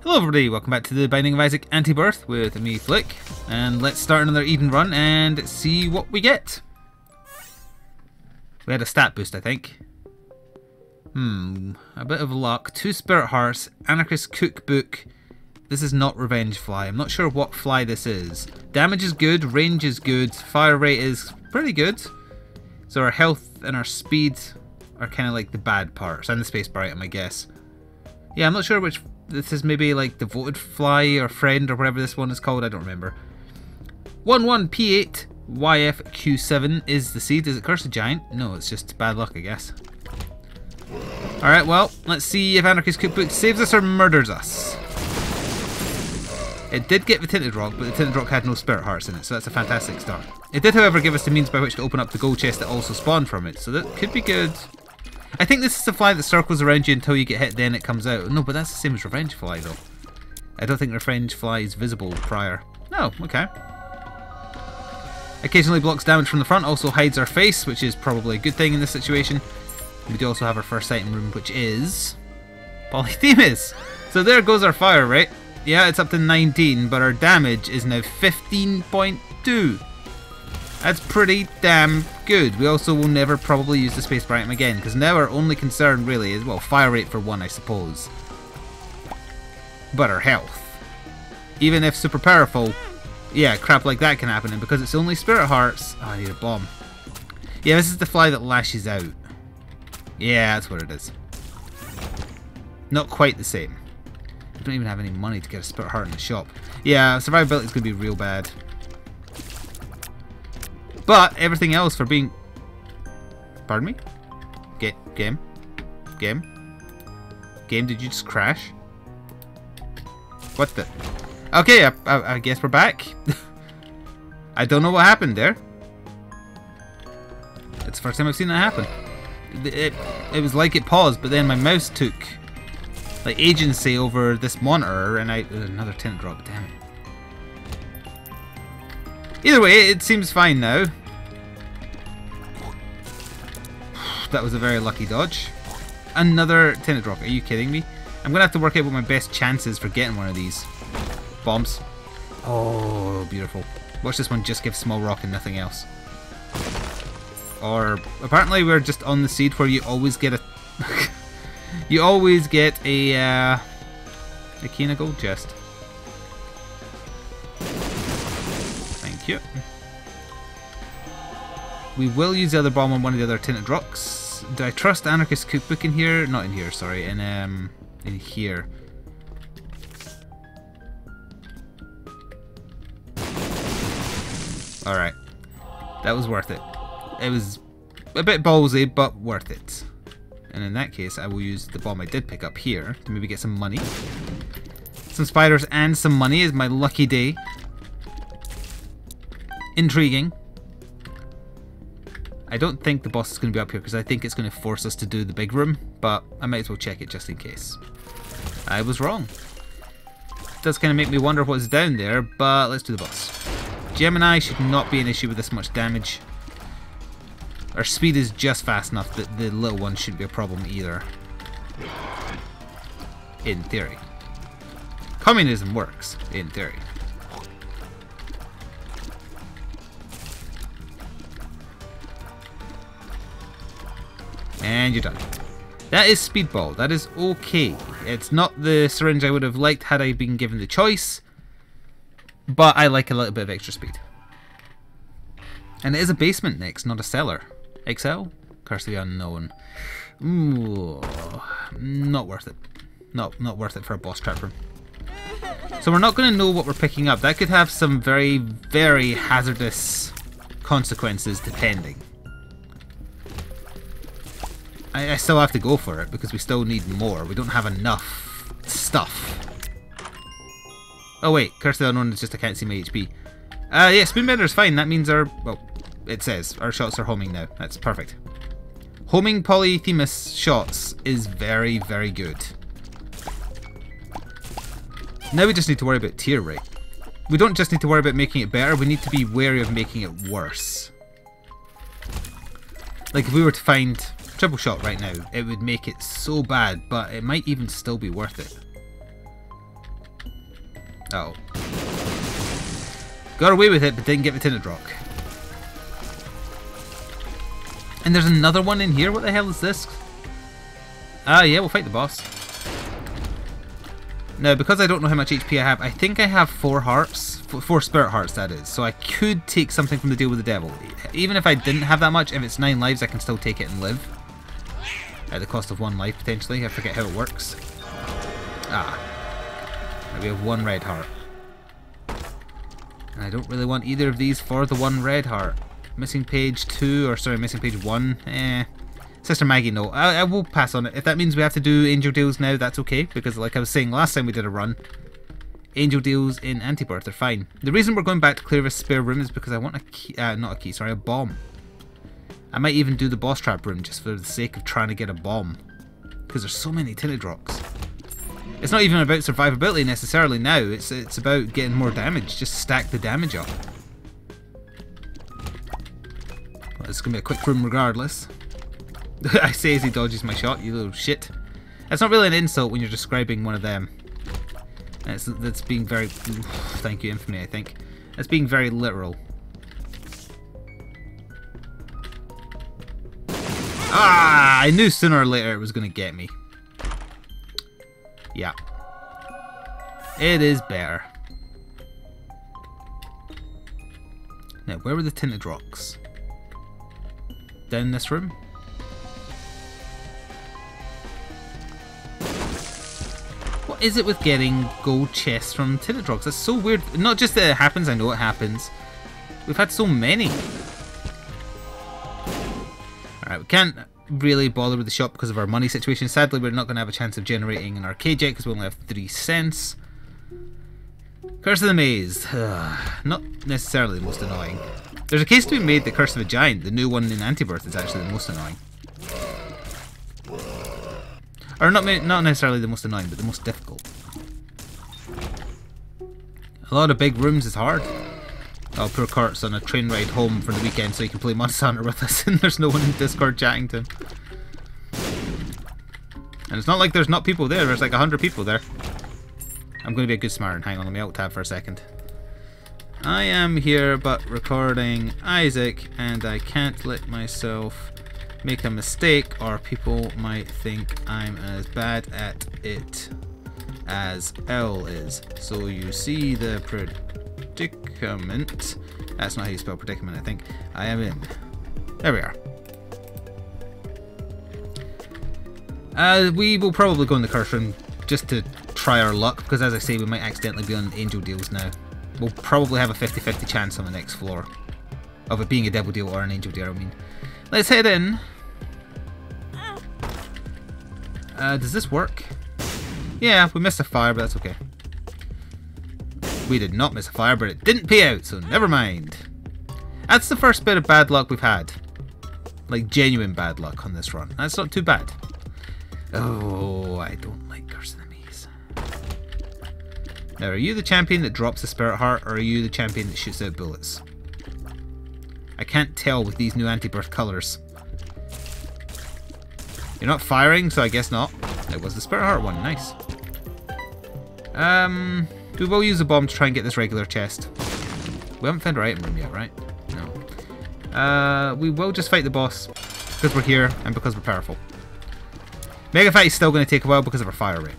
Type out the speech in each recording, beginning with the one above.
Hello everybody, welcome back to the Binding of Isaac Antibirth with me, Flick, and let's start another Eden run and see what we get. We had a stat boost, I think. A bit of luck. 2 Spirit Hearts, Anarchist Cookbook. This is not Revenge Fly. I'm not sure what fly this is. Damage is good, range is good, fire rate is pretty good. So our health and our speed are kind of like the bad parts, and the space bar item, I guess. Yeah, I'm not sure which. This is maybe like Devoted Fly or Friend or whatever this one is called, I don't remember. 11P8 YFQ7 is the seed. Is it Curse the Giant? No, it's just bad luck, I guess. Alright, well, let's see if Anarchist Cookbook saves us or murders us. It did get the Tinted Rock, but the Tinted Rock had no Spirit Hearts in it, so that's a fantastic start. It did, however, give us the means by which to open up the gold chest that also spawned from it, so that could be good. I think this is the fly that circles around you until you get hit, then it comes out. No, but that's the same as Revenge Fly, though. I don't think Revenge Fly is visible prior. No, okay. Occasionally blocks damage from the front, also hides our face, which is probably a good thing in this situation. We do also have our first item room, which is Polyphemus. So there goes our fire rate. Yeah, it's up to 19, but our damage is now 15.2. That's pretty damn good. We also will never probably use the spacebar item again, because now our only concern really is, well, fire rate for one, I suppose. But our health. Even if super powerful, yeah, crap like that can happen, and because it's only Spirit Hearts... Oh, I need a bomb. Yeah, this is the fly that lashes out. Yeah, that's what it is. Not quite the same. I don't even have any money to get a Spirit Heart in the shop. Yeah, survivability is going to be real bad. But everything else for being... Pardon me? Game? Did you just crash? What the... Okay, I guess we're back. I don't know what happened there. It's the first time I've seen that happen. It was like it paused, but then my mouse took like agency over this monitor, and another Tinted Drop, damn it. Either way, it seems fine now. That was a very lucky dodge. Another Tinted Rock, are you kidding me? I'm going to have to work out what my best chances for getting one of these. Bombs. Oh, beautiful. Watch this one just give small rock and nothing else. Or, apparently we're just on the seed where you always get a... you always get a key and a gold chest. Thank you. We will use the other bomb on one of the other Tinted Rocks. Do I trust Anarchist Cookbook in here? Not in here, sorry. In here. Alright. That was worth it. It was a bit ballsy, but worth it. And in that case, I will use the bomb I did pick up here to maybe get some money. Some spiders and some money is my lucky day. Intriguing. I don't think the boss is going to be up here because I think it's going to force us to do the big room, but I might as well check it just in case. I was wrong. It does kind of make me wonder what's down there, but let's do the boss. Gemini should not be an issue with this much damage. Our speed is just fast enough that the little one shouldn't be a problem either. In theory. Communism works, in theory. And you're done. That is Speedball. That is okay. It's not the syringe I would have liked had I been given the choice, but I like a little bit of extra speed. And it is a basement next, not a cellar. XL? Curse of the Unknown. Ooh, not worth it. Not worth it for a boss trap room. So we're not going to know what we're picking up. That could have some very, very hazardous consequences depending. I still have to go for it because we still need more. We don't have enough stuff. Oh wait, Curse of the Unknown is just I can't see my HP. Yeah, Spoonbender is fine. That means our... Well, it says our shots are homing now. That's perfect. Homing Polyphemus shots is very, very good. Now we just need to worry about tier rate. We don't just need to worry about making it better, we need to be wary of making it worse. Like if we were to find triple shot right now, it would make it so bad, but it might even still be worth it. Uh oh. Got away with it, but didn't get the tinted rock. And there's another one in here. What the hell is this? Ah, yeah, we'll fight the boss. Now, because I don't know how much HP I have, I think I have 4 hearts. 4 spirit hearts, that is. So I could take something from the deal with the devil. Even if I didn't have that much, if it's 9 lives, I can still take it and live. At the cost of 1 life, potentially. I forget how it works. Ah. Now we have 1 red heart. And I don't really want either of these for the 1 red heart. Missing page 2, or sorry, missing page 1. Sister Maggie, no. I will pass on it. If that means we have to do angel deals now, that's okay. Because like I was saying last time we did a run, angel deals in Antibirth are fine. The reason we're going back to clear this spare room is because I want a key, not a key, sorry, a bomb. I might even do the boss trap room just for the sake of trying to get a bomb. Because there's so many tinted rocks. It's not even about survivability necessarily now, it's about getting more damage. Just stack the damage up. Well, it's going to be a quick room regardless. I say as he dodges my shot, you little shit. That's not really an insult when you're describing one of them. That's being very... Thank you, Infamy, I think. That's being very literal. Ah! I knew sooner or later it was going to get me. Yeah. It is better. Now, where were the tinted rocks? Down this room? What is it with getting gold chests from tinted rocks? That's so weird. Not just that it happens, I know it happens. We've had so many. Alright, we can't really bother with the shop because of our money situation. Sadly, we're not going to have a chance of generating an arcade yet because we only have 3 cents. Curse of the Maze. Not necessarily the most annoying. There's a case to be made that Curse of the Giant, the new one in Antibirth, is actually the most annoying. Or not necessarily the most annoying, but the most difficult. A lot of big rooms is hard. Oh, poor Kurt's on a train ride home for the weekend so he can play Monster Hunter with us, and there's no one in Discord chatting to him. And it's not like there's not people there, there's like 100 people there. I'm going to be a good Samaritan. Hang on, let me alt tab for a second. I am here but recording Isaac, and I can't let myself make a mistake or people might think I'm as bad at it as L is. So you see the predicament. That's not how you spell predicament, I think. I am in. There we are. We will probably go in the curse room just to try our luck, because as I say, we might accidentally be on angel deals now. We'll probably have a 50-50 chance on the next floor of it being a devil deal or an angel deal, I mean. Let's head in. Does this work? Yeah, we missed a fire, but that's okay. We did not miss a fire, but it didn't pay out, so never mind. That's the first bit of bad luck we've had. Like, genuine bad luck on this run. That's not too bad. Oh, I don't like Curse of the Maze. Now, are you the champion that drops the spirit heart, or are you the champion that shoots out bullets? I can't tell with these new Antibirth colours. You're not firing, so I guess not. It was the spirit heart one. Nice. We will use a bomb to try and get this regular chest. We haven't found our item room yet, right? No. We will just fight the boss because we're here and because we're powerful. Mega fight is still going to take a while because of our fire rate.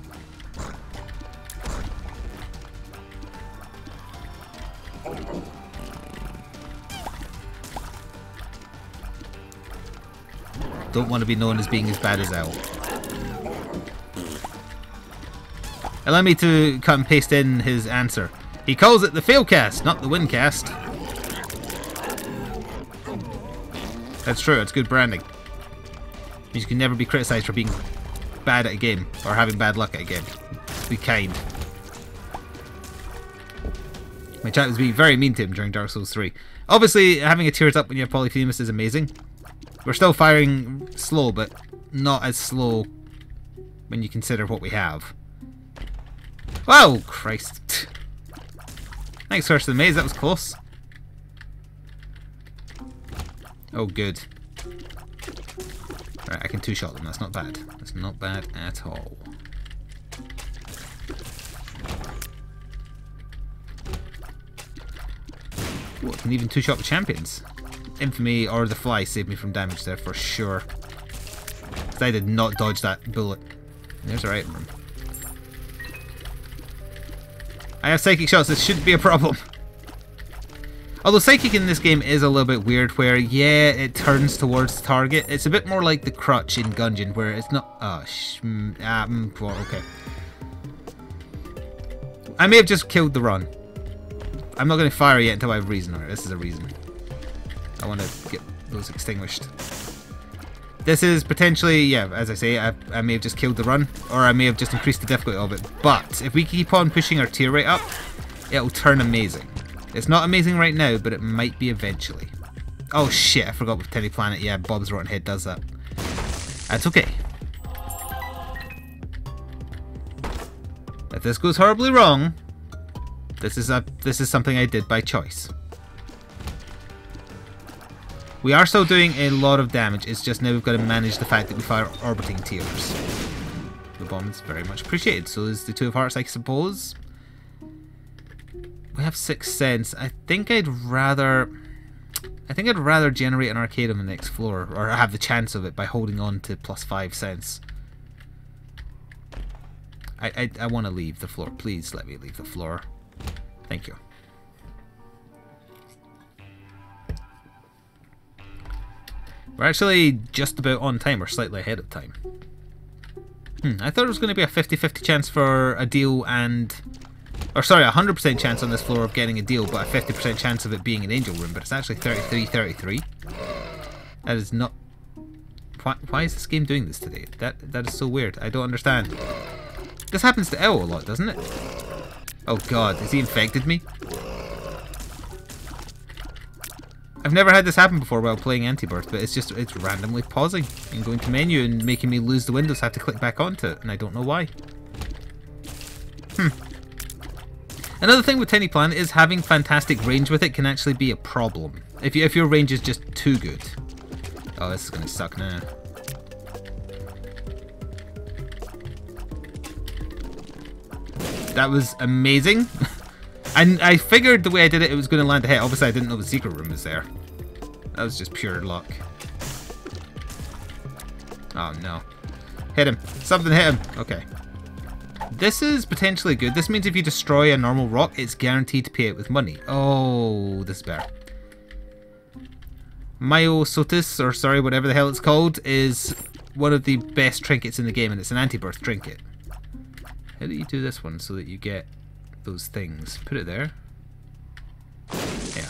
Don't want to be known as being as bad as L. Allow me to cut and paste in his answer. He calls it the fail cast, not the win cast. That's true, it's good branding. You can never be criticised for being bad at a game, or having bad luck at a game. Be kind. My chat was being very mean to him during Dark Souls 3. Obviously, having a tears up when you have Polyphemus is amazing. We're still firing slow, but not as slow when you consider what we have. Oh, Christ. Thanks, Curse of the Maze, that was close. Oh, good. Right, I can two-shot them, that's not bad. That's not bad at all. Ooh, I can even two-shot with champions. Infamy or the fly saved me from damage there for sure. Because I did not dodge that bullet. There's our item room. I have psychic shots, this shouldn't be a problem. Although psychic in this game is a little bit weird where, yeah, it turns towards the target. It's a bit more like the crutch in Gungeon where it's not... Oh, well, okay. I may have just killed the run. I'm not going to fire yet until I have reason. Alright, this is a reason. I want to get those extinguished. This is potentially, yeah, as I say, I may have just killed the run, or I may have just increased the difficulty of it. But if we keep on pushing our tier rate up, it'll turn amazing. It's not amazing right now, but it might be eventually. Oh shit, I forgot with Tiny Planet. Yeah, Bob's Rotten Head does that. That's okay. If this goes horribly wrong, this is something I did by choice. We are still doing a lot of damage, it's just now we've got to manage the fact that we fire orbiting tiers. The bomb is very much appreciated, so is the Two of Hearts, I suppose. We have Sixth Sense. I think I'd rather generate an arcade on the next floor, or have the chance of it by holding on to +5 sense. I want to leave the floor. Please let me leave the floor. Thank you. We're actually just about on time, or slightly ahead of time. I thought it was going to be a 50-50 chance for a deal and... Or sorry, a 100% chance on this floor of getting a deal, but a 50% chance of it being an angel room, but it's actually 33-33. That is not... Why is this game doing this today? That is so weird. I don't understand. This happens to L a lot, doesn't it? Oh god, has he infected me? I've never had this happen before while playing Antibirth, but it's randomly pausing and going to menu and making me lose the windows, have to click back onto it, and I don't know why. Another thing with Tiny Planet is having fantastic range with it can actually be a problem. If your range is just too good. Oh, this is going to suck now. That was amazing. And I figured the way I did it, it was going to land a hit. Obviously, I didn't know the secret room was there. That was just pure luck. Oh, no. Hit him. Something hit him. Okay. This is potentially good. This means if you destroy a normal rock, it's guaranteed to pay out with money. Oh, this is better. Myosotis, or sorry, whatever the hell it's called, is one of the best trinkets in the game, and it's an anti-birth trinket. How do you do this one so that you get those things? Put it there. Yeah.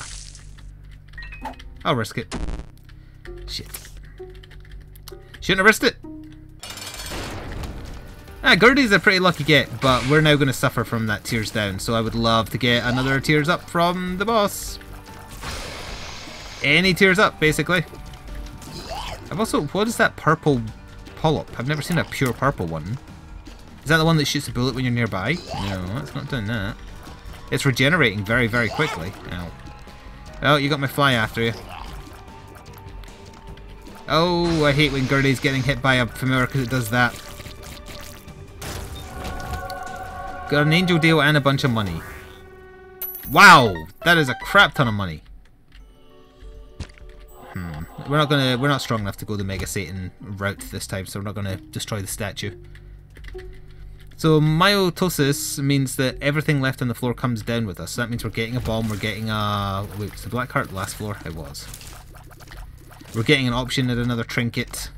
I'll risk it. Shit. Shouldn't have risked it. Gertie's a pretty lucky get, but we're now going to suffer from that tears down, so I would love to get another tears up from the boss. Any tears up, basically. I've also... What is that purple polyp? I've never seen a pure purple one. Is that the one that shoots a bullet when you're nearby? No, it's not doing that. It's regenerating very, very quickly. Ow. Oh, you got my fly after you. Oh, I hate when Gertie's getting hit by a familiar because it does that. Got an angel deal and a bunch of money. Wow, that is a crap ton of money. We're not strong enough to go the Mega Satan route this time, so we're not gonna destroy the statue. So myotosis means that everything left on the floor comes down with us. So that means we're getting a bomb, we're getting a... Wait, was the black heart the last floor? It was. We're getting an option at another trinket.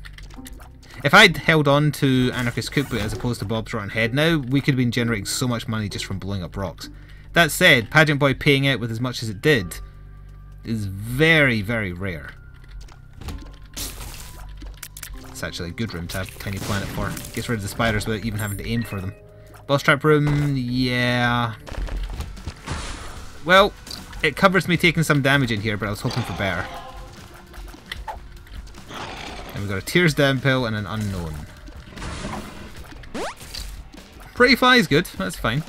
If I'd held on to Anarchist Cookbook as opposed to Bob's Rotten Head now, we could have been generating so much money just from blowing up rocks. That said, Pageant Boy paying out with as much as it did is very, very rare. It's actually a good room to have Tiny Planet for. Gets rid of the spiders without even having to aim for them. Boss trap room, yeah. Well, it covers me taking some damage in here, but I was hoping for better. And we've got a Tears Down pill and an unknown. Pretty Fly is good, that's fine.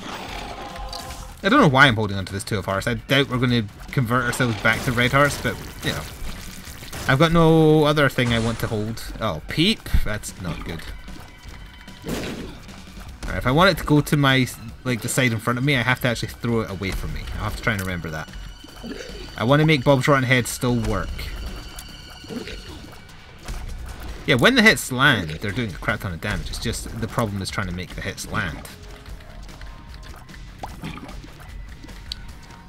I don't know why I'm holding onto this Two of Hearts. I doubt we're going to convert ourselves back to Red Hearts, but, you know. I've got no other thing I want to hold. Oh, Peep? That's not good. Alright, if I want it to go to my, like, the side in front of me, I have to actually throw it away from me. I'll have to try and remember that. I want to make Bob's Rotten Head still work. Yeah, when the hits land, they're doing a crap ton of damage. It's just the problem is trying to make the hits land.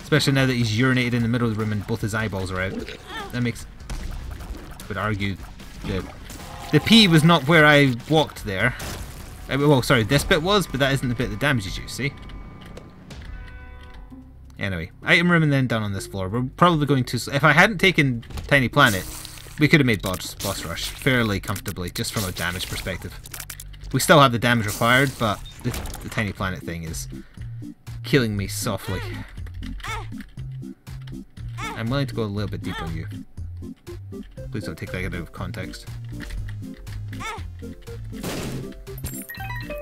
Especially now that he's urinated in the middle of the room and both his eyeballs are out. That makes... I would argue the P was not where I walked there. Well, sorry, this bit was, but that isn't the bit that damages you, see? Anyway, item room and then down on this floor. We're probably going to... If I hadn't taken Tiny Planet, we could have made boss rush fairly comfortably, just from a damage perspective. We still have the damage required, but the Tiny Planet thing is killing me softly. I'm willing to go a little bit deeper on you. Please don't take that out of context.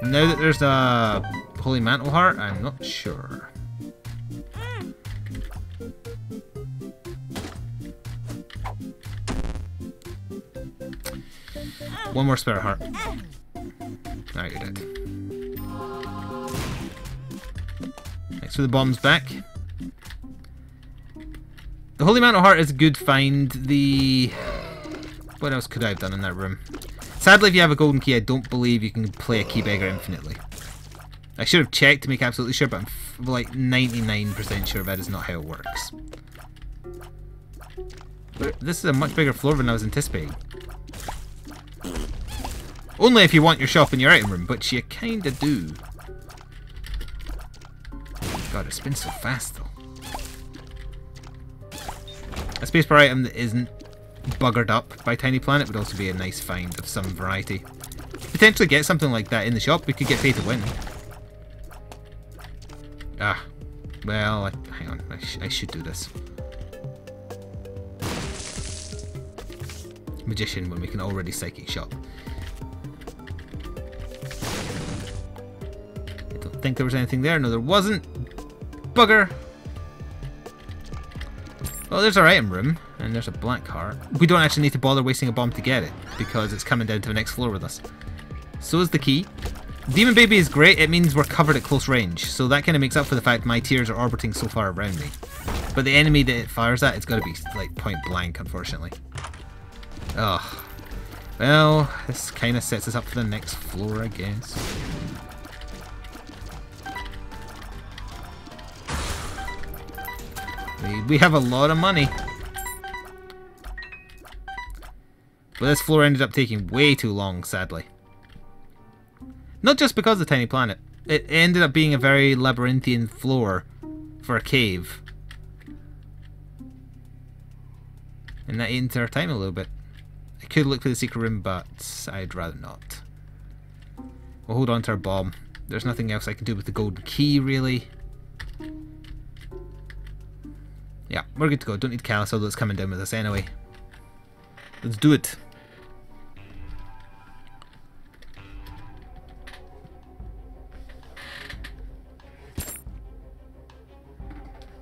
Now that there's a Holy Mantle Heart, I'm not sure. One more Spirit Heart. Alright, you're dead. Thanks for the bombs back. The Holy Mantle Heart is a good find. What else could I have done in that room? Sadly, if you have a golden key, I don't believe you can play a Keybagger infinitely. I should have checked to make absolutely sure, but I'm like 99% sure that is not how it works. But this is a much bigger floor than I was anticipating. Only if you want your shop in your item room, which you kinda do. God, it spins so fast though. A spacebar item that isn't buggered up by Tiny Planet would also be a nice find of some variety. Potentially get something like that in the shop. We could get pay to win. Ah, well, hang on. I should do this. Magician when we can already Psychic Shop. I don't think there was anything there. No, there wasn't. Bugger. Well, there's our item room, and there's a black heart. We don't actually need to bother wasting a bomb to get it, because it's coming down to the next floor with us. So is the key. Demon Baby is great, it means we're covered at close range, so that kind of makes up for the fact my tears are orbiting so far around me. But the enemy that it fires at, it's got to be like point blank, unfortunately. Ugh. Well, this kind of sets us up for the next floor, I guess. We have a lot of money. But this floor ended up taking way too long, sadly. Not just because of Tiny Planet. It ended up being a very labyrinthian floor for a cave. And that ate into our time a little bit. I could look for the secret room, but I'd rather not. We'll hold on to our bomb. There's nothing else I can do with the golden key, really. Yeah, we're good to go. Don't need Callus, although it's coming down with us anyway. Let's do it.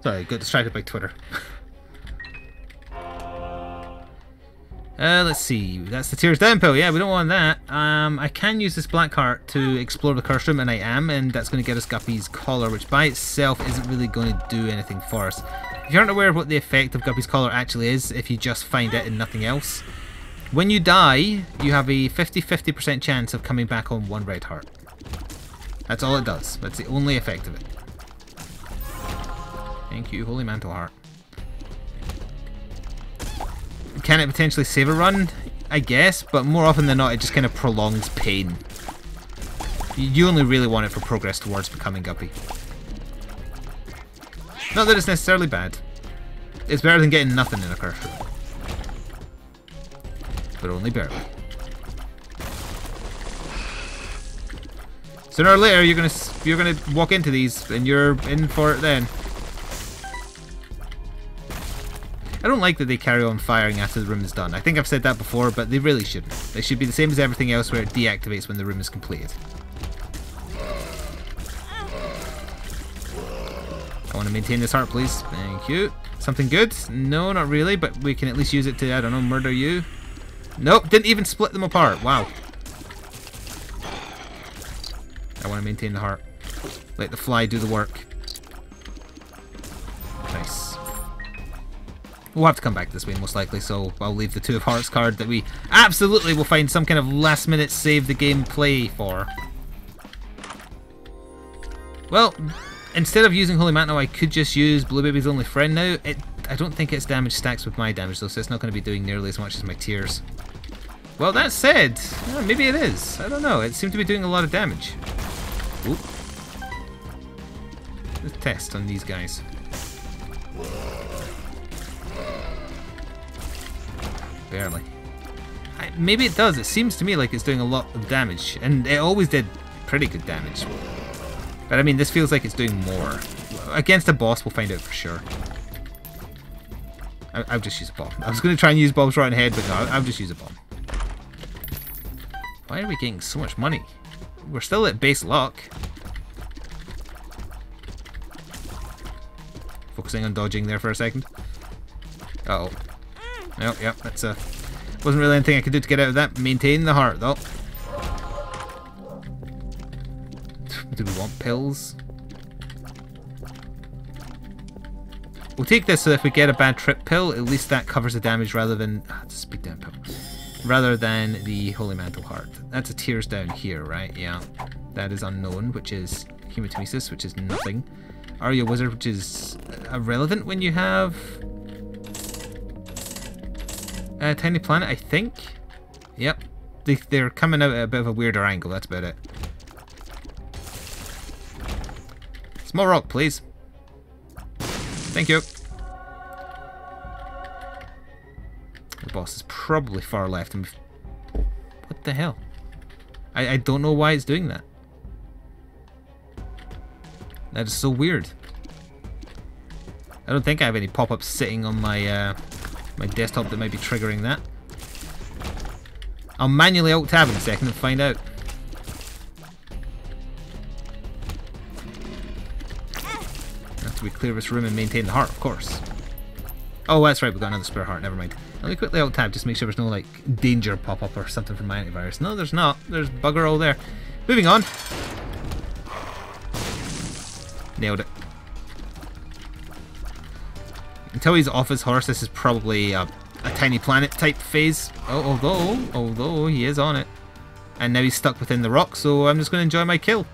Sorry, got distracted by Twitter. Let's see. That's the Tears Down pill. Yeah, we don't want that. I can use this black heart to explore the curse room, and I am, and that's going to get us Guppy's collar, which by itself isn't really going to do anything for us. If you aren't aware of what the effect of Guppy's collar actually is, if you just find it and nothing else, when you die, you have a 50-50% chance of coming back on one red heart. That's all it does. That's the only effect of it. Thank you, Holy Mantle Heart. Can it potentially save a run? I guess, but more often than not, it just kind of prolongs pain. You only really want it for progress towards becoming Guppy. Not that it's necessarily bad. It's better than getting nothing in a curse room. But only barely. Sooner or later, you're gonna walk into these, and you're in for it then. I don't like that they carry on firing after the room is done. I think I've said that before, but they really shouldn't. They should be the same as everything else where it deactivates when the room is completed. I want to maintain this heart, please. Thank you. Something good? No, not really, but we can at least use it to, I don't know, murder you. Nope, didn't even split them apart. Wow. I want to maintain the heart. Let the fly do the work. Nice. We'll have to come back this way most likely, so I'll leave the Two of Hearts card that we absolutely will find some kind of last minute save the game play for. Well, instead of using Holy Mantle, I could just use Blue Baby's Only Friend now. I don't think its damage stacks with my damage though, so it's not going to be doing nearly as much as my tears. Well, that said, maybe it is. I don't know. It seemed to be doing a lot of damage. Oop. Let's test on these guys. Barely. Maybe it does. It seems to me like it's doing a lot of damage, and it always did pretty good damage. But I mean, this feels like it's doing more. Against a boss, we'll find out for sure. I'll just use a bomb. I was going to try and use Bob's Rotten Head, but no, I'll just use a bomb. Why are we getting so much money? We're still at base luck. Focusing on dodging there for a second. Uh-oh. No, yep, that's wasn't really anything I could do to get out of that. Maintain the heart, though. Do we want pills? We'll take this so if we get a bad trip pill, at least that covers the damage rather than... it's a speed down pill. Rather than the Holy Mantle heart. That's a tears down here, right? Yeah. That is unknown, which is hematemesis, which is nothing. Aria Wizard, which is irrelevant when you have... Tiny Planet, I think. Yep. They're coming out at a bit of a weirder angle, that's about it. Small rock, please. Thank you. The boss is probably far left. And what the hell? I don't know why it's doing that. That is so weird. I don't think I have any pop-ups sitting on my my desktop that might be triggering that. I'll manually alt-tab in a second and find out. After we clear this room and maintain the heart, of course. Oh, that's right, we've got another spare heart, never mind. Let me quickly alt-tab just to make sure there's no, like, danger pop-up or something from my antivirus. No, there's not. There's bugger all there. Moving on. Nailed it. Until he's off his horse, this is probably a Tiny Planet type phase. Oh, although he is on it. And now he's stuck within the rock, so I'm just going to enjoy my kill.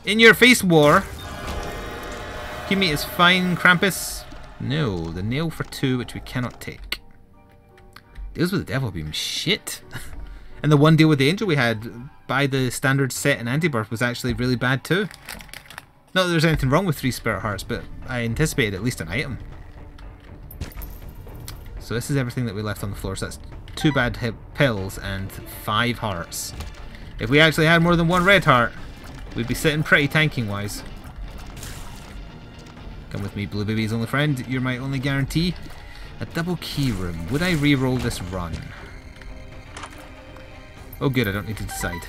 In your face, war. Kimmy is fine, Krampus. No, the nail for 2, which we cannot take. Deals with the devil beam, shit. And the one deal with the angel we had by the standard set in Antibirth was actually really bad too. Not that there's anything wrong with 3 spirit hearts, but I anticipated at least an item. So this is everything that we left on the floor, so that's 2 bad pills and 5 hearts. If we actually had more than 1 red heart, we'd be sitting pretty tanking wise. Come with me, Blue Baby's Only Friend, you're my only guarantee. A double key room. Would I re-roll this run? Oh good, I don't need to decide.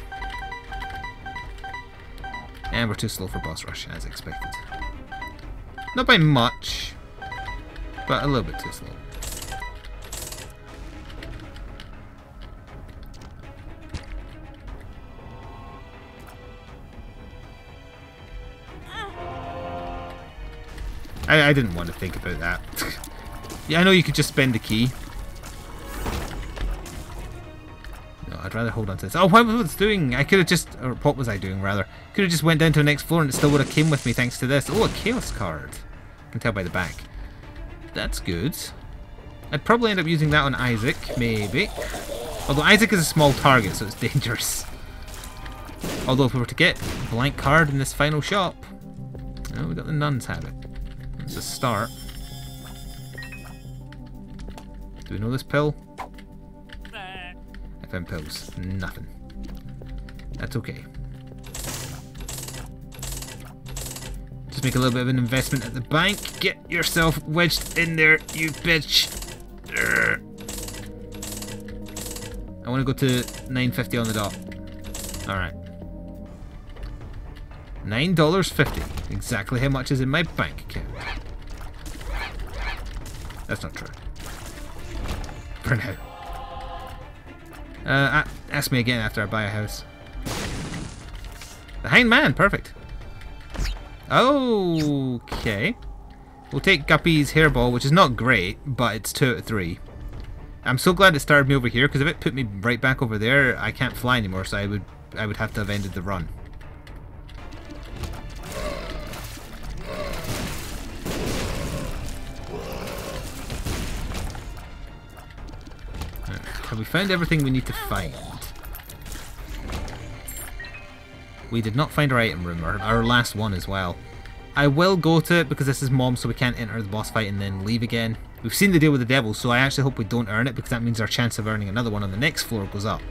And we're too slow for boss rush, as expected. Not by much, but a little bit too slow. I didn't want to think about that. Yeah, I know you could just spend the key. No, I'd rather hold on to this. Oh, what was I doing? I could have just... Or what was I doing, rather? Could have just went down to the next floor and it still would have came with me thanks to this. Oh, a Chaos card. I can tell by the back. That's good. I'd probably end up using that on Isaac, maybe. Although Isaac is a small target, so it's dangerous. Although if we were to get a blank card in this final shop... Oh, we got the Nun's Habit. That's a start. Do we know this pill? I found pills. Nothing. That's okay. Just make a little bit of an investment at the bank. Get yourself wedged in there, you bitch. Urgh. I want to go to $9.50 on the dot. Alright. $9.50. Exactly how much is in my bank account. That's not true. For now. Ask me again after I buy a house. The Hanged Man, perfect. Okay. We'll take Guppy's hairball, which is not great, but it's 2 out of 3. I'm so glad it started me over here, because if it put me right back over there, I can't fly anymore, so I would have to have ended the run. Have we found everything we need to find? We did not find our item room, our last one as well. I will go to it because this is Mom, so we can't enter the boss fight and then leave again. We've seen the deal with the devil, so I actually hope we don't earn it because that means our chance of earning another one on the next floor goes up.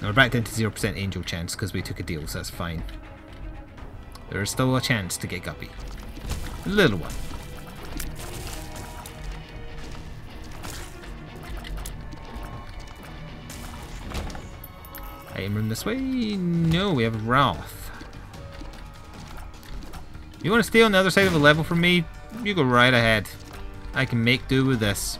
Now we're back down to 0% angel chance because we took a deal, so that's fine. There is still a chance to get Guppy. A little one. Item room this way? No, we have Wrath. You want to stay on the other side of the level from me? You go right ahead. I can make do with this.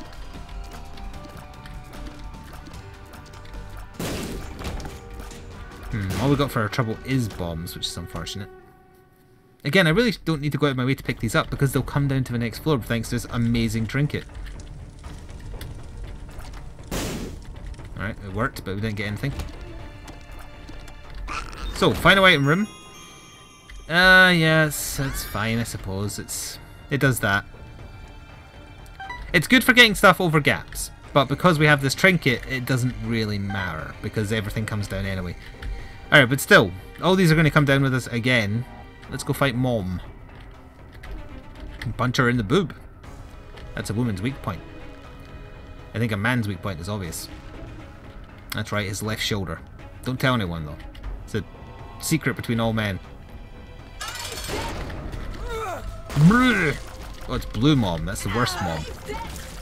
All we got for our trouble is bombs, which is unfortunate. Again, I really don't need to go out of my way to pick these up because they'll come down to the next floor thanks to this amazing trinket. Alright, it worked, but we didn't get anything. So, final item room. Yes, it's fine, I suppose. It does that. It's good for getting stuff over gaps, but because we have this trinket, it doesn't really matter, because everything comes down anyway. Alright, but still, all these are going to come down with us again. Let's go fight Mom. Punch her in the boob. That's a woman's weak point. I think a man's weak point is obvious. That's right, his left shoulder. Don't tell anyone, though. It's a secret between all men. Oh, it's Blue Mom. That's the worst Mom.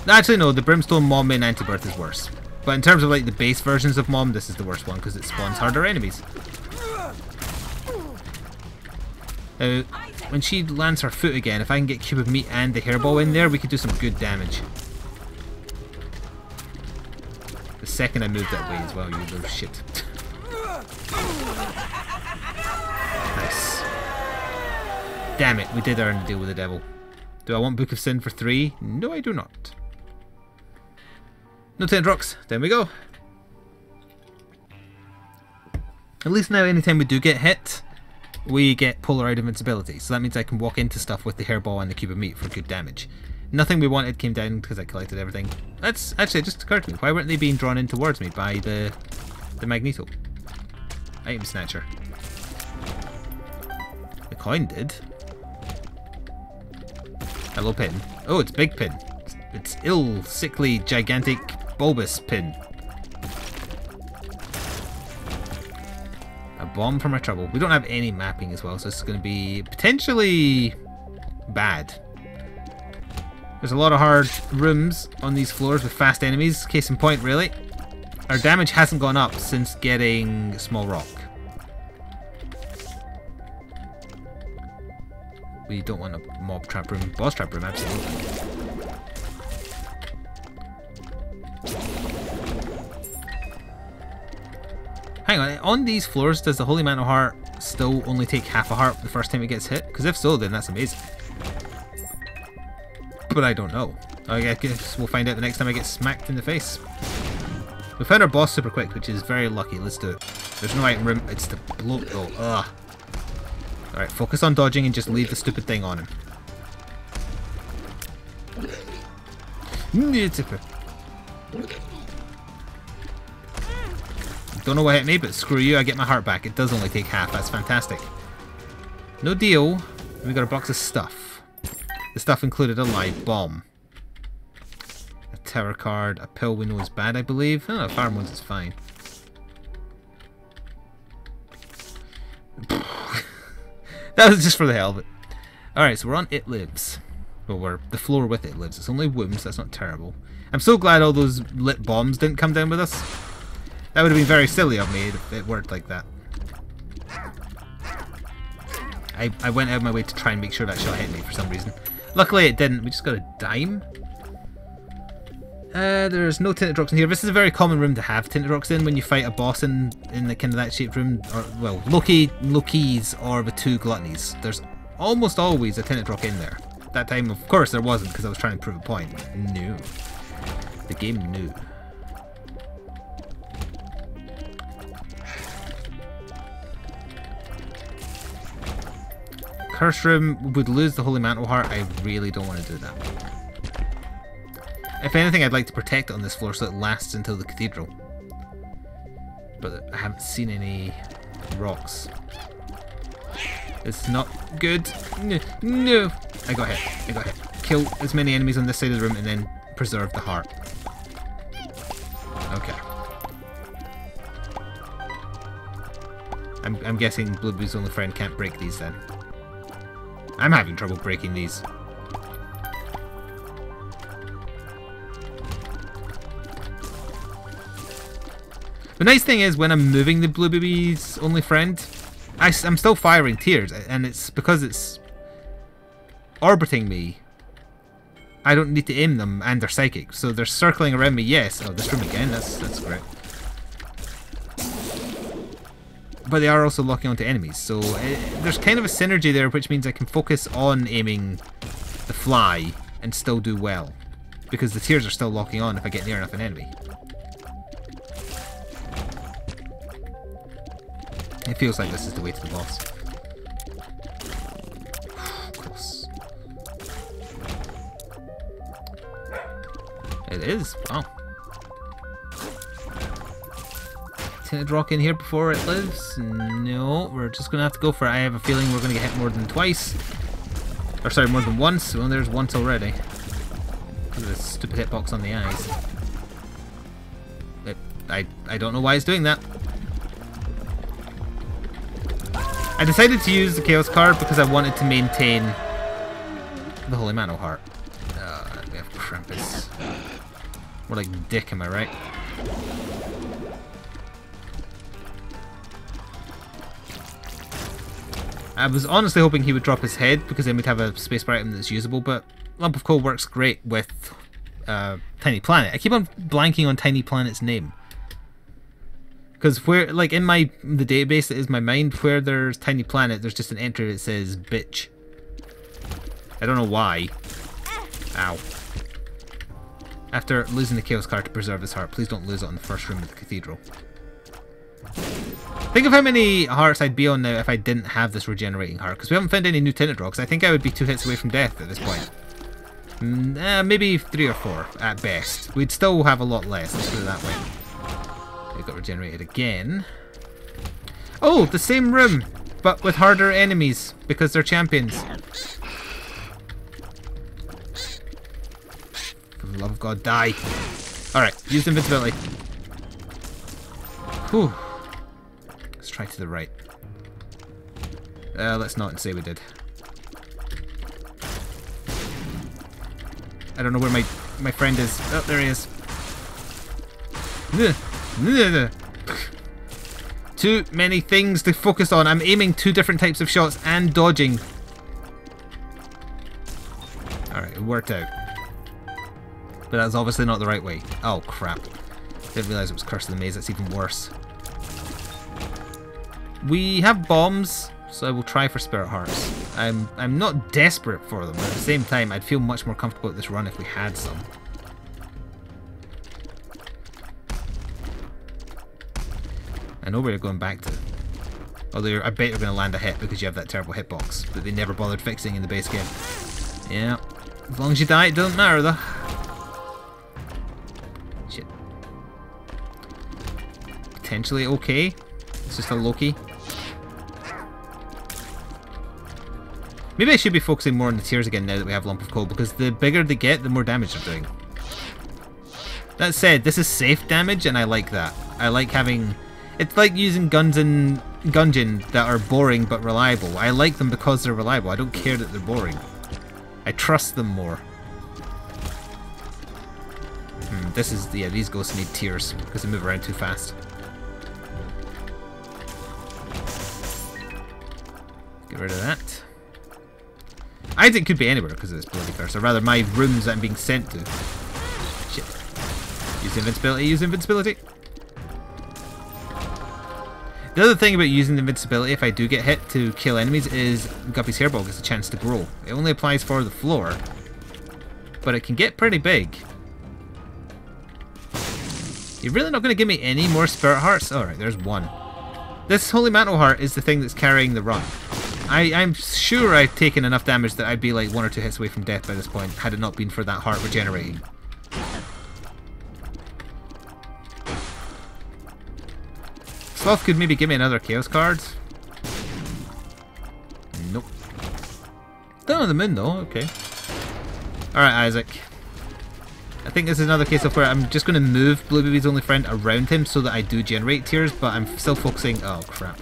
Actually, no. The Brimstone Mom in Antibirth is worse. But in terms of like the base versions of Mom, this is the worst one because it spawns harder enemies. When she lands her foot again, if I can get Cube of Meat and the hairball in there, we could do some good damage. The second I move that way as well, you little shit. Nice. Damn it, we did earn the deal with the devil. Do I want Book of Sin for 3? No, I do not. No tent rocks. There we go. At least now, anytime we do get hit, we get polar-eyed invincibility. So that means I can walk into stuff with the hairball and the cube of meat for good damage. Nothing we wanted came down because I collected everything. That's actually, it just occurred to me. Why weren't they being drawn in towards me by the Magneto? Item Snatcher. The coin did. Hello, Pin. Oh, it's Big Pin. It's ill, sickly, gigantic, bulbous Pin. A bomb for my trouble. We don't have any mapping as well, so this is going to be potentially bad. There's a lot of hard rooms on these floors with fast enemies. Case in point, really. Our damage hasn't gone up since getting Small Rock. We don't want a mob trap room. Boss trap room, absolutely. Hang on these floors, does the Holy Mantle Heart still only take half a heart the first time it gets hit? Because if so, then that's amazing. But I don't know. I guess we'll find out the next time I get smacked in the face. We found our boss super quick, which is very lucky. Let's do it. There's no item room. It's the blow. Oh, ugh. Alright, focus on dodging and just leave the stupid thing on him. Don't know what hit me, but screw you, I get my heart back. It does only take half. That's fantastic. No deal. We got a box of stuff. The stuff included a live bomb. A terror card. A pill we know is bad, I believe. Oh, no, farm ones is fine. That was just for the hell of it. Alright, so we're on It Lives. Well, we're the floor with It Lives. It's only wombs, that's not terrible. I'm so glad all those lit bombs didn't come down with us. That would have been very silly of me if it worked like that. I went out of my way to try and make sure that shot hit me for some reason. Luckily it didn't. We just got a dime. There's no tinted rocks in here. This is a very common room to have tinted rocks in when you fight a boss in the kind of that shaped room. Or, well, Loki's or the two gluttonies. There's almost always a Tinted Rock in there. That time, of course, there wasn't because I was trying to prove a point. No. The game knew. Curse Room would lose the Holy Mantle Heart. I really don't want to do that. If anything, I'd like to protect it on this floor so it lasts until the Cathedral. But I haven't seen any rocks. It's not good. No, no. I got hit. I got hit. Kill as many enemies on this side of the room and then preserve the heart. Okay. I'm guessing Bluebee's only friend can't break these then. I'm having trouble breaking these. The nice thing is when I'm moving the Bluebee's only friend, I'm still firing tears, and it's because it's orbiting me. I don't need to aim them, and they're psychic, so they're circling around me. Yes. Oh, this room again. That's great. But they are also locking onto enemies, so there's kind of a synergy there, which means I can focus on aiming the fly and still do well, because the tears are still locking on if I get near enough an enemy. It feels like this is the way to the boss. Close. It is. Wow. Tinted Rock in here before it lives? No, we're just going to have to go for it. I have a feeling we're going to get hit more than twice. Or sorry, more than once. Well, there's once already. Because of the stupid hitbox on the eyes. I don't know why it's doing that. I decided to use the Chaos card because I wanted to maintain the Holy Mantle Heart. We have Krampus. More like Dick, am I right? I was honestly hoping he would drop his head because then we'd have a spacebar item that's usable, but Lump of Coal works great with Tiny Planet. I keep on blanking on Tiny Planet's name. Because where, like in the database that is my mind, where there's Tiny Planet, there's just an entry that says bitch. I don't know why. Ow. After losing the Chaos card to preserve his heart, please don't lose it on the first room of the Cathedral. Think of how many hearts I'd be on now if I didn't have this regenerating heart, because we haven't found any new Tinted Rocks. I think I would be 2 hits away from death at this point. Maybe 3 or 4 at best. We'd still have a lot less, let's put it that way. It got regenerated again. Oh, the same room, but with harder enemies, because they're champions. For the love of God, die. Alright, use invincibility. Whew. Let's try to the right. Let's not say we did. I don't know where my friend is. Oh, there he is. Too many things to focus on. I'm aiming 2 different types of shots and dodging. Alright, it worked out. But that's obviously not the right way. Oh, crap. Didn't realise it was Curse of the Maze. That's even worse. We have bombs, so I will try for Spirit Hearts. I'm not desperate for them, but at the same time, I'd feel much more comfortable with this run if we had some. I know where you're going back to. Although I bet you're going to land a hit because you have that terrible hitbox that they never bothered fixing in the base game. Yeah. As long as you die, it doesn't matter though. Shit. Potentially okay. It's just a Loki. Maybe I should be focusing more on the tears again now that we have Lump of Coal, because the bigger they get, the more damage they're doing. That said, this is safe damage and I like that. I like having... It's like using guns in Gungeon that are boring but reliable. I like them because they're reliable. I don't care that they're boring. I trust them more. This is... yeah, these ghosts need tears because they move around too fast. Get rid of that. I think it could be anywhere because of this bloody curse, or rather my rooms that I'm being sent to. Shit. Use invincibility, use invincibility. The other thing about using the invincibility if I do get hit to kill enemies is Guppy's hairball gets a chance to grow. It only applies for the floor, but it can get pretty big. You're really not going to give me any more spirit hearts? Alright, there's one. This Holy Mantle Heart is the thing that's carrying the run. I'm sure I've taken enough damage that I'd be like 1 or 2 hits away from death by this point, had it not been for that heart regenerating. Sloth could maybe give me another Chaos card. Nope. Down on the moon though, okay. Alright, Isaac. I think this is another case of where I'm just going to move Blue Baby's only friend around him so that I do generate tears, but I'm still focusing... Oh, crap.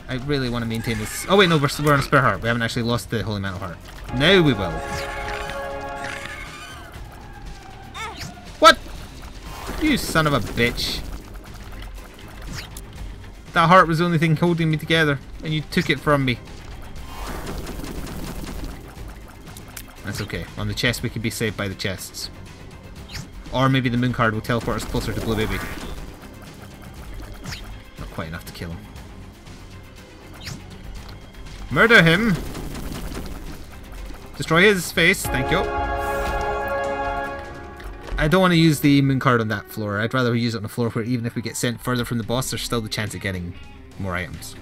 I really want to maintain this... Oh wait, no, we're on a spare heart. We haven't actually lost the Holy Mantle Heart. Now we will. What? You son of a bitch. That heart was the only thing holding me together, and you took it from me. That's okay. On the chest we can be saved by the chests. Or maybe the moon card will teleport us closer to Blue Baby. Not quite enough to kill him. Murder him! Destroy his face, thank you. I don't want to use the moon card on that floor. I'd rather use it on a floor where even if we get sent further from the boss, there's still the chance of getting more items.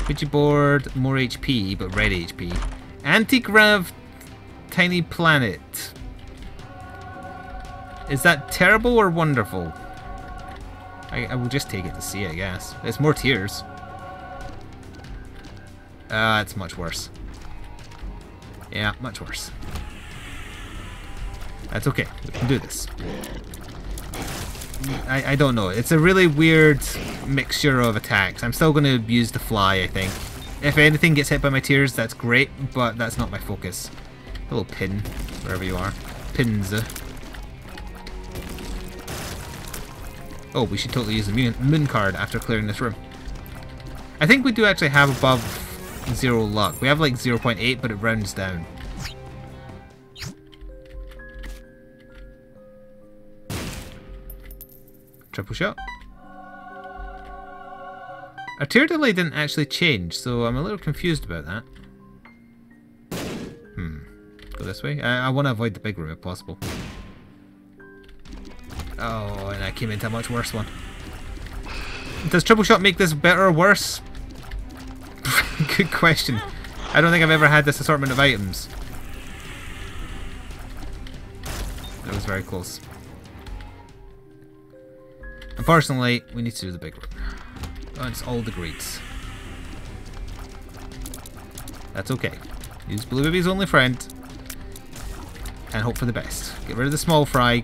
Ouija board, more HP, but red HP. Anti-grav tiny planet. Is that terrible or wonderful? I will just take it to see, I guess. It's more tears. It's much worse. Yeah, much worse. That's okay. We can do this. I don't know. It's a really weird mixture of attacks. I'm still going to use the fly, I think. If anything gets hit by my tears, that's great, but that's not my focus. Hello, Pin, wherever you are. Pins. Oh, we should totally use the moon card after clearing this room. I think we do actually have above 0 luck. We have like 0.8, but it rounds down. Triple shot. Our tear delay didn't actually change, so I'm a little confused about that. Go this way? I want to avoid the big room if possible. Oh, and I came into a much worse one. Does triple shot make this better or worse? Good question. I don't think I've ever had this assortment of items. That was very close. Unfortunately, we need to do the big room. Oh, it's all the greats. That's okay. Use Blue Baby's only friend. And hope for the best. Get rid of the small fry,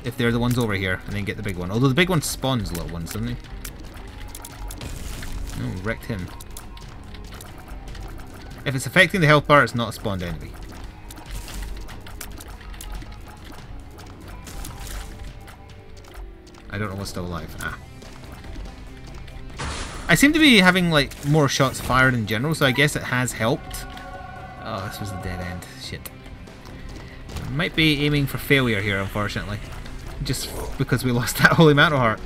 if they're the ones over here, and then get the big one. Although the big one spawns little ones, doesn't he? Oh, wrecked him. If it's affecting the health bar, it's not a spawned enemy. I don't know what's still alive. Ah. I seem to be having like more shots fired in general, so I guess it has helped. Oh, this was a dead end. Shit. Might be aiming for failure here, unfortunately. Just because we lost that Holy Mantle Heart.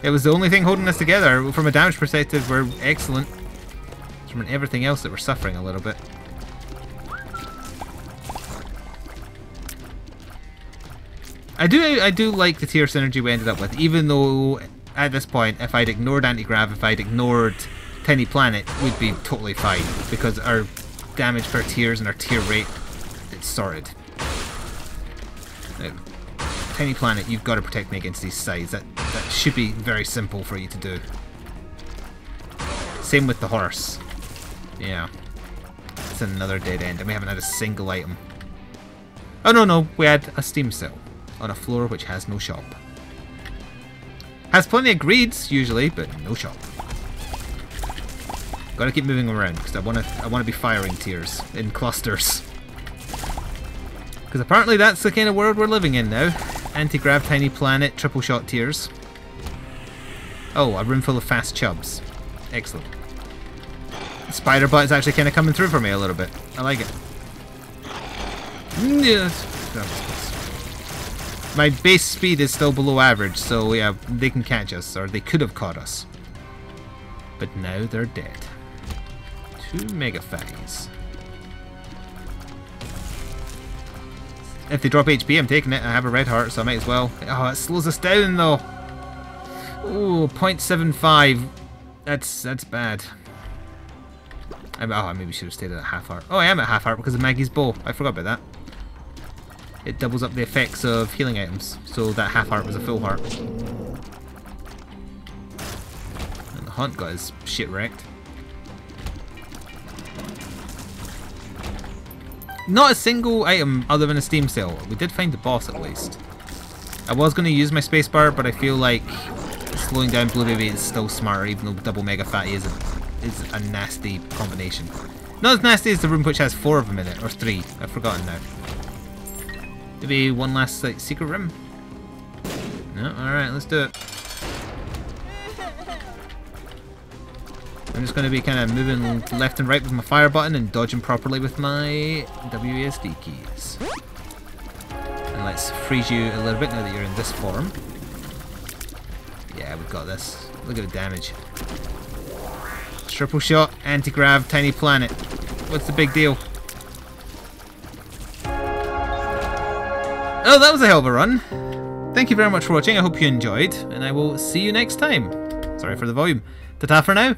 It was the only thing holding us together. From a damage perspective, we're excellent. From everything else that we're suffering a little bit. I do like the tier synergy we ended up with, even though at this point, if I'd ignored Anti-Grav, if I'd ignored Tiny Planet, we'd be totally fine, because our damage per tiers and our tier rate, it's sorted. Now, Tiny Planet, you've got to protect me against these sides. That should be very simple for you to do. Same with the horse. Yeah. It's another dead end, and we haven't had a single item. Oh no, we had a steam cell on a floor which has no shop. Has plenty of greeds usually, but no shop. Gotta keep moving around because I wanna be firing tears in clusters. Because apparently that's the kind of world we're living in now. Anti-grav, Tiny Planet, triple shot tears. Oh, a room full of fast chubs. Excellent. Spider butt is actually kind of coming through for me a little bit. I like it. Yes. My base speed is still below average, so yeah, they can catch us, or they could have caught us. But now they're dead. 2 mega fatties. If they drop HP, I'm taking it. I have a red heart, so I might as well. Oh, it slows us down though. Ooh, 0.75. That's bad. I maybe should have stayed at half heart. Oh, I am at half heart because of Maggie's bow. I forgot about that. It doubles up the effects of healing items, so that half heart was a full heart. And the hunt got his shit wrecked. Not a single item other than a steam cell. We did find the boss at least. I was going to use my spacebar, but I feel like slowing down Blue Baby is still smarter, even though double mega fatty is a nasty combination. Not as nasty as the room which has 4 of them in it, or 3. I've forgotten now. Maybe one last like, secret room? No? Alright, let's do it. I'm just going to be kind of moving left and right with my fire button and dodging properly with my WASD keys. And let's freeze you a little bit now that you're in this form. Yeah, we've got this. Look at the damage. Triple shot, anti-grav, tiny planet. What's the big deal? Oh, that was a hell of a run. Thank you very much for watching. I hope you enjoyed, and I will see you next time. Sorry for the volume. Ta-ta for now.